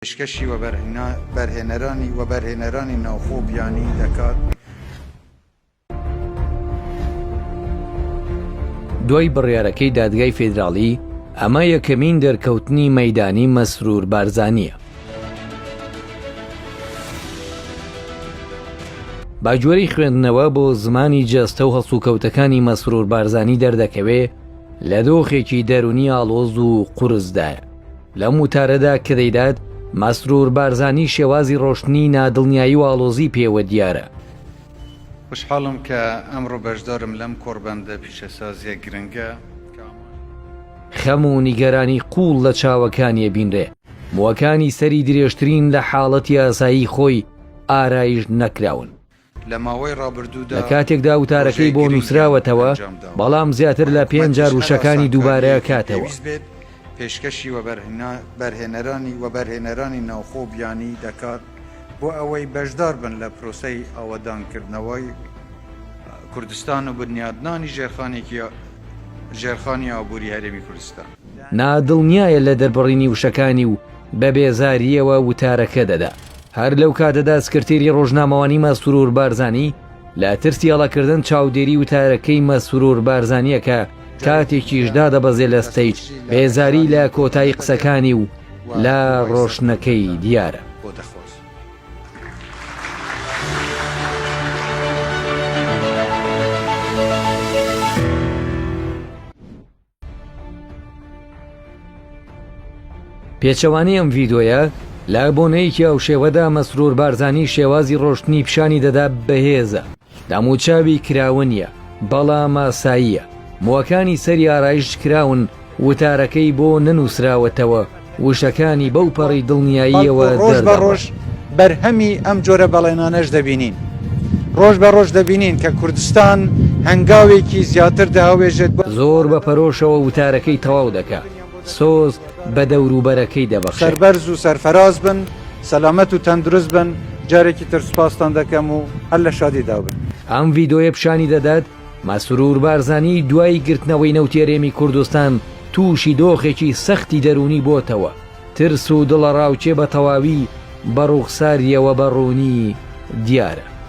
پێشکەشی و بەرهێنەرانی ناوخۆ بیانی دەکات. دوای بڕیارەکەی دادگای فێدراڵی ئەمە یەکەمین دەرکەوتنی مەیدانی مەسرور بارزانیە. باجوەری خوێندنەوە بۆ زمانی جەستە و هەسوکەوتەکانی مەسرور بارزانی دەردەکەوێ لە دۆخێکی دەرونی ئاڵۆز و قورسدایە. لەم وتارەدا کە دەیدات مەسرور بارزانی شێوازی ڕۆشتنی نادڵنیایی و ئاڵۆزی پێوە دیارە. خوشحاڵم کە ئەمڕۆ بەشدارم لەم کۆڕبەندە پیشەسازیە گرنگە. خەم و نیگەرانی قوڵ لە چاوەکانیە بینرێ. مووەکانی سەری درێژترین لە حاڵەتی ئاسایی خۆی ئارایش نەکراون. لە ماوەی ڕابردوودا لە کاتێکدا وتارەکەی بۆ نووسراوەتەوە بەڵام زیاتر لە 5 جار وشەکانی دووبارە کاتەوە. پێشکەشی و بەرهێنەرانی ناوخۆ بیانی دەکات بۆ ئەوەی بەشدار بن لە پرۆسەی ئاوەدانکردنەوەی کوردستان و بنیادنانی ژێرخانی ئابووری هەرێمی کوردستان. نادڵنیایە لە دەربڕینی وشەکانی و بە بێزاریەوە وتارەکە دەدا. هەر لەو کاتەدا سکرتێری ڕۆژنامەوانی مەسرور بارزانی لە ترسی هەڵەکردن چاودێری وتارەکەی مەسرور بارزانیەکە کاتێکیشدا دەبەزێ لە ستەیج بێزاری لە کۆتایی قسەکانی و لە ڕۆشنەکەی دیارە. پێچەوانەی ئەم ڤیدۆیە لە بۆنەیەکی ئەو شێوەدا مەسرور بارزانی شێوازی ڕۆشتنی پیشانی دەدا بەهێزە. داموچاوی کراون نیە بەڵام ئاساییە. مووەکانی سەری ئارایش کراون وتارەکەی بۆ نەنووسراوەتەوە وشەکانی بەو پەڕی دڵنیاییەوە ڕۆژ بە ڕۆژ بەرهەمی ئەم جۆرە بەڵێنانەش دەبینین. ڕۆژ بە ڕۆژ دەبینین کە کوردستان هەنگاوێکی زیاتر داهاوێژێت زۆر بە پەرۆشەوە وتارەکەی تەواو دەکات. سۆز بە دەوروبەرەکەی دەبەخشێت. سەربەرز و سەرفەراز بن، سەلامەت و تەندروست بن. جارێکی تر سوپاستان دەکەم و هەر لە شادیدا بن. ئەم ڤیدۆیە پیشانی دەدات مەسرور بارزانی دوای گرتنەوەی نەوتێرێمی کوردستان تووشی دۆخێکی سەختی دەرونی بۆتەوە. ترس و دڵە ڕاوچێ بە تەواوی بە ڕوخساریەوە بەڕوونی دیارە.